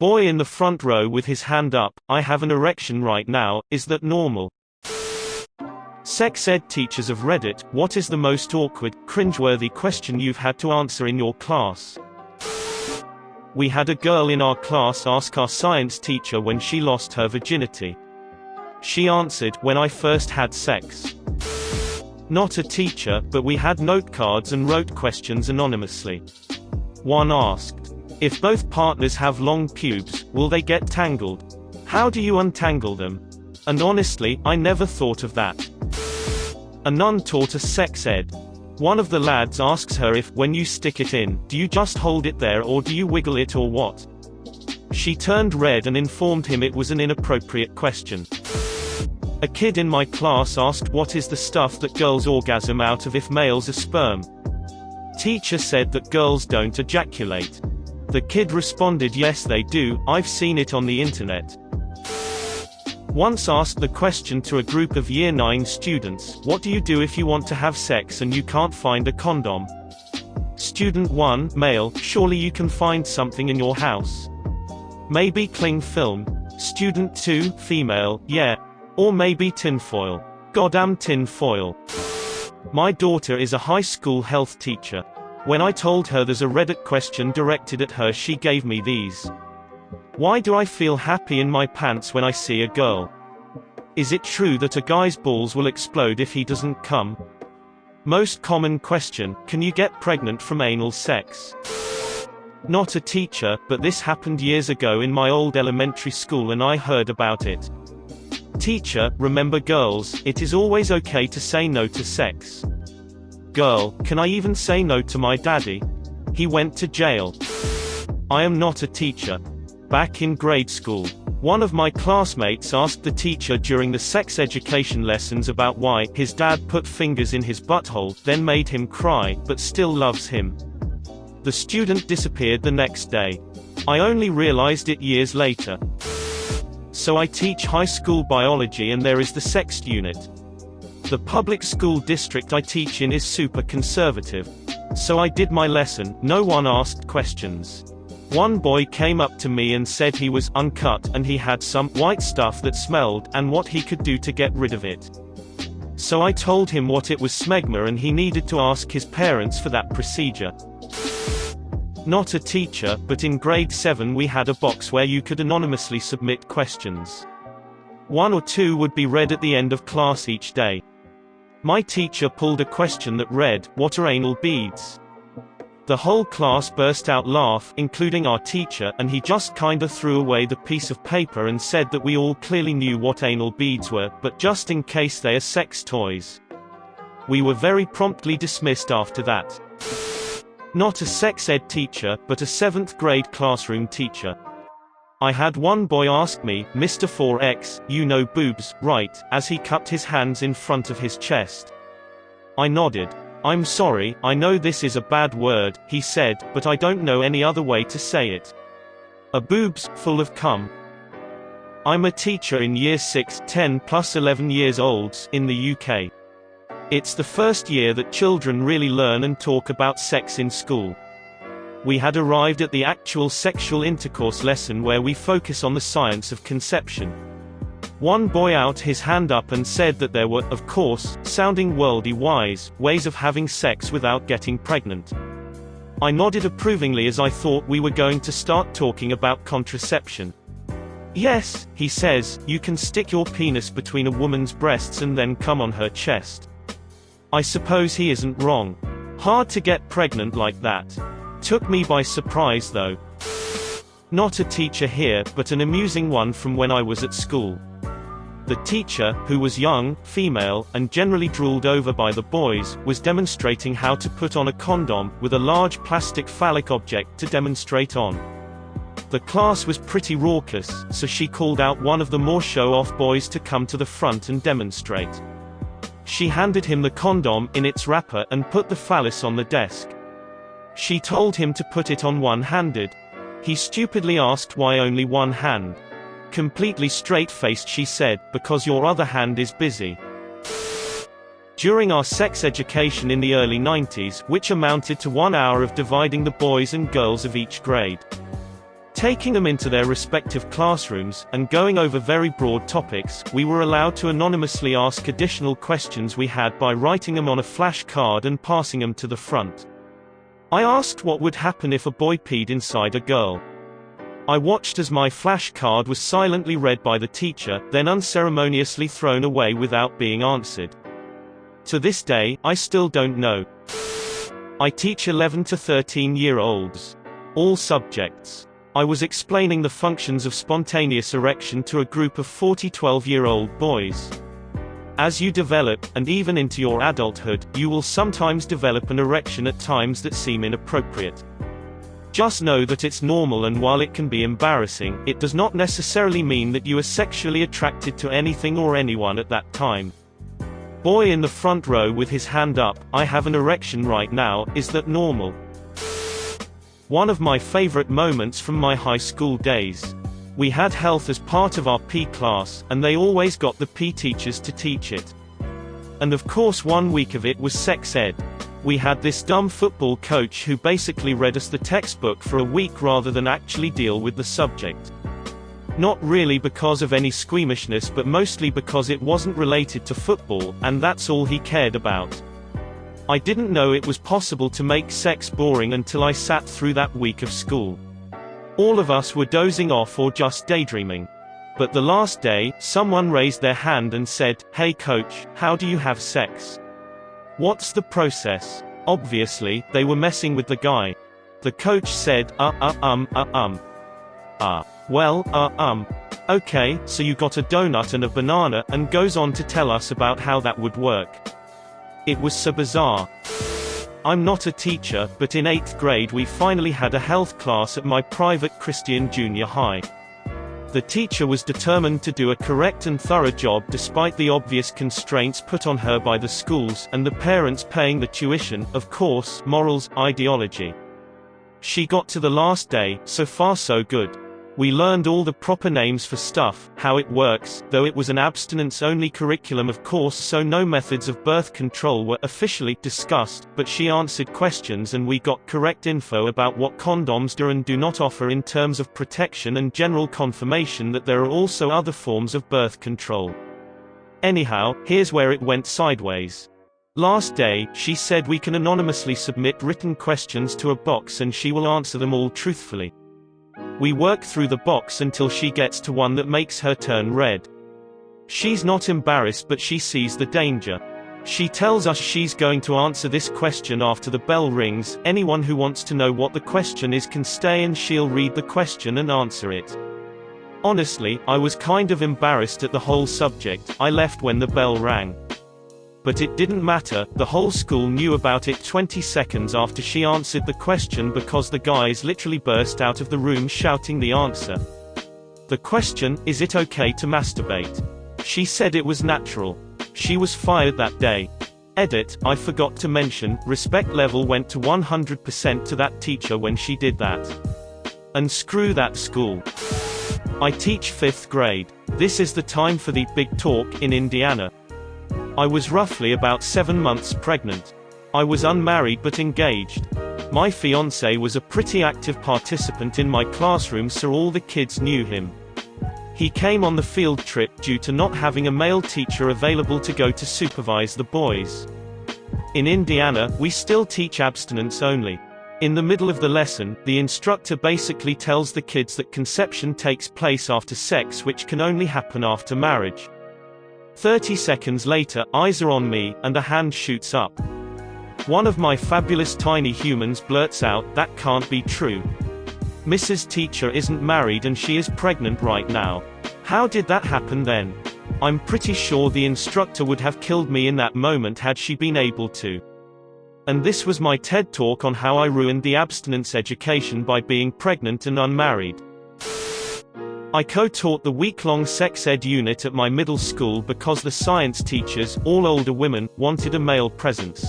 Boy in the front row with his hand up, I have an erection right now, is that normal? Sex ed teachers of Reddit, what is the most awkward, cringeworthy question you've had to answer in your class? We had a girl in our class ask our science teacher when she lost her virginity. She answered, when I first had sex. Not a teacher, but we had note cards and wrote questions anonymously. One asked, if both partners have long pubes, will they get tangled? How do you untangle them? And honestly, I never thought of that. A nun taught us sex ed. One of the lads asks her if, when you stick it in, do you just hold it there or do you wiggle it or what? She turned red and informed him it was an inappropriate question. A kid in my class asked what is the stuff that girls orgasm out of if males are sperm. Teacher said that girls don't ejaculate. The kid responded, yes they do, I've seen it on the internet. Once asked the question to a group of Year 9 students, what do you do if you want to have sex and you can't find a condom? Student 1, male, surely you can find something in your house. Maybe cling film. Student 2, female, yeah. Or maybe tinfoil. Goddamn tinfoil. My daughter is a high school health teacher. When I told her there's a Reddit question directed at her, she gave me these. Why do I feel happy in my pants when I see a girl? Is it true that a guy's balls will explode if he doesn't come? Most common question, can you get pregnant from anal sex? Not a teacher, but this happened years ago in my old elementary school and I heard about it. Teacher, remember girls, it is always okay to say no to sex. Girl, can I even say no to my daddy? He went to jail. I am not a teacher. Back in grade school, one of my classmates asked the teacher during the sex education lessons about why his dad put fingers in his butthole, then made him cry, but still loves him. The student disappeared the next day. I only realized it years later. So I teach high school biology and there is the sex unit. The public school district I teach in is super conservative. So I did my lesson, no one asked questions. One boy came up to me and said he was uncut and he had some white stuff that smelled and what he could do to get rid of it. So I told him what it was, smegma, and he needed to ask his parents for that procedure. Not a teacher, but in grade 7 we had a box where you could anonymously submit questions. 1 or 2 would be read at the end of class each day. My teacher pulled a question that read, what are anal beads? The whole class burst out laugh, including our teacher, and he just kinda threw away the piece of paper and said that we all clearly knew what anal beads were, but just in case they are sex toys. We were very promptly dismissed after that. Not a sex ed teacher, but a 7th grade classroom teacher. I had one boy ask me, Mr. 4X, you know boobs, right, as he cupped his hands in front of his chest. I nodded. I'm sorry, I know this is a bad word, he said, but I don't know any other way to say it. A boobs, full of cum. I'm a teacher in year 6, 10 plus 11 years olds, in the UK. It's the first year that children really learn and talk about sex in school. We had arrived at the actual sexual intercourse lesson where we focus on the science of conception. One boy out his hand up and said that there were, of course, sounding worldly wise, ways of having sex without getting pregnant. I nodded approvingly as I thought we were going to start talking about contraception. Yes, he says, you can stick your penis between a woman's breasts and then come on her chest. I suppose he isn't wrong. Hard to get pregnant like that. Took me by surprise though. Not a teacher here, but an amusing one from when I was at school. The teacher, who was young, female, and generally drooled over by the boys, was demonstrating how to put on a condom, with a large plastic phallic object to demonstrate on. The class was pretty raucous, so she called out one of the more show-off boys to come to the front and demonstrate. She handed him the condom, in its wrapper, and put the phallus on the desk. She told him to put it on one-handed. He stupidly asked why only one hand. Completely straight-faced she said, because your other hand is busy. During our sex education in the early 90s, which amounted to 1 hour of dividing the boys and girls of each grade. Taking them into their respective classrooms, and going over very broad topics, we were allowed to anonymously ask additional questions we had by writing them on a flash card and passing them to the front. I asked what would happen if a boy peed inside a girl. I watched as my flash card was silently read by the teacher, then unceremoniously thrown away without being answered. To this day, I still don't know. I teach 11 to 13-year-olds. All subjects. I was explaining the functions of spontaneous erection to a group of 40 12-year-old boys. As you develop, and even into your adulthood, you will sometimes develop an erection at times that seem inappropriate. Just know that it's normal, and while it can be embarrassing, it does not necessarily mean that you are sexually attracted to anything or anyone at that time. Boy in the front row with his hand up, I have an erection right now, is that normal? One of my favorite moments from my high school days. We had health as part of our P class, and they always got the P teachers to teach it. And of course 1 week of it was sex ed. We had this dumb football coach who basically read us the textbook for a week rather than actually deal with the subject. Not really because of any squeamishness, but mostly because it wasn't related to football, and that's all he cared about. I didn't know it was possible to make sex boring until I sat through that week of school. All of us were dozing off or just daydreaming. But the last day, someone raised their hand and said, "Hey coach, how do you have sex? What's the process?" Obviously, they were messing with the guy. The coach said, okay, so you got a donut and a banana, and goes on to tell us about how that would work. It was so bizarre. I'm not a teacher, but in 8th grade we finally had a health class at my private Christian junior high. The teacher was determined to do a correct and thorough job despite the obvious constraints put on her by the schools, and the parents paying the tuition, of course, morals, ideology. She got to the last day, so far so good. We learned all the proper names for stuff, how it works, though it was an abstinence-only curriculum of course, so no methods of birth control were officially discussed, but she answered questions and we got correct info about what condoms do and do not offer in terms of protection, and general confirmation that there are also other forms of birth control. Anyhow, here's where it went sideways. Last day, she said we can anonymously submit written questions to a box and she will answer them all truthfully. We work through the box until she gets to one that makes her turn red. She's not embarrassed, but she sees the danger. She tells us she's going to answer this question after the bell rings. Anyone who wants to know what the question is can stay and she'll read the question and answer it. Honestly, I was kind of embarrassed at the whole subject. I left when the bell rang. But it didn't matter, the whole school knew about it 20 seconds after she answered the question because the guys literally burst out of the room shouting the answer. The question, is it okay to masturbate? She said it was natural. She was fired that day. Edit, I forgot to mention, respect level went to 100% to that teacher when she did that. And screw that school. I teach 5th grade. This is the time for the big talk in Indiana. I was roughly about 7 months pregnant. I was unmarried but engaged. My fiancé was a pretty active participant in my classroom, so all the kids knew him. He came on the field trip due to not having a male teacher available to go to supervise the boys. In Indiana, we still teach abstinence only. In the middle of the lesson, the instructor basically tells the kids that conception takes place after sex, which can only happen after marriage. 30 seconds later, eyes are on me, and a hand shoots up. One of my fabulous tiny humans blurts out, "That can't be true. Mrs. Teacher isn't married and she is pregnant right now. How did that happen then?" I'm pretty sure the instructor would have killed me in that moment had she been able to. And this was my TED Talk on how I ruined the abstinence education by being pregnant and unmarried. I co-taught the week-long sex ed unit at my middle school because the science teachers, all older women, wanted a male presence.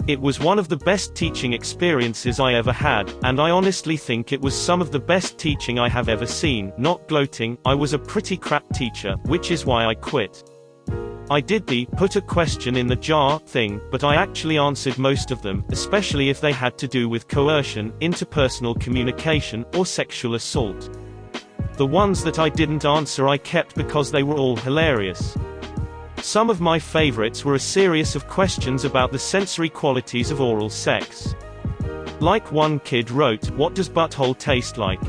It was one of the best teaching experiences I ever had, and I honestly think it was some of the best teaching I have ever seen. Not gloating, I was a pretty crap teacher, which is why I quit. I did the put a question in the jar thing, but I actually answered most of them, especially if they had to do with coercion, interpersonal communication, or sexual assault. The ones that I didn't answer I kept because they were all hilarious. Some of my favorites were a series of questions about the sensory qualities of oral sex. Like one kid wrote, "What does butthole taste like?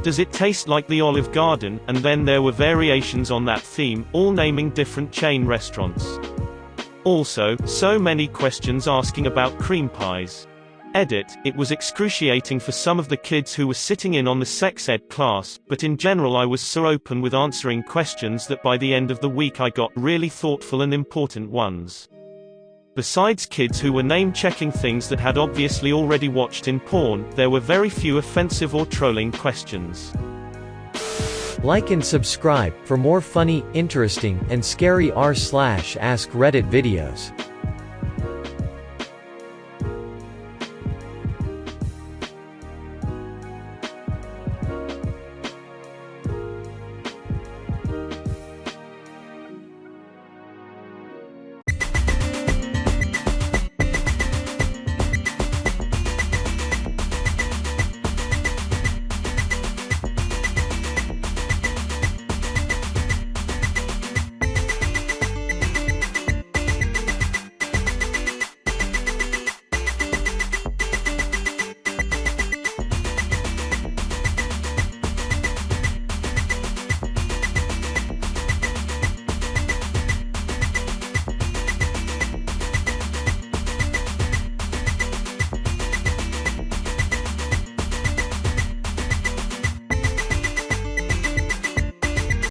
Does it taste like the Olive Garden?" And then there were variations on that theme, all naming different chain restaurants. Also, so many questions asking about cream pies. Edit, it was excruciating for some of the kids who were sitting in on the sex ed class, but in general I was so open with answering questions that by the end of the week I got really thoughtful and important ones. Besides kids who were name-checking things that had obviously already watched in porn, there were very few offensive or trolling questions. Like and subscribe for more funny, interesting, and scary r/ask Reddit videos.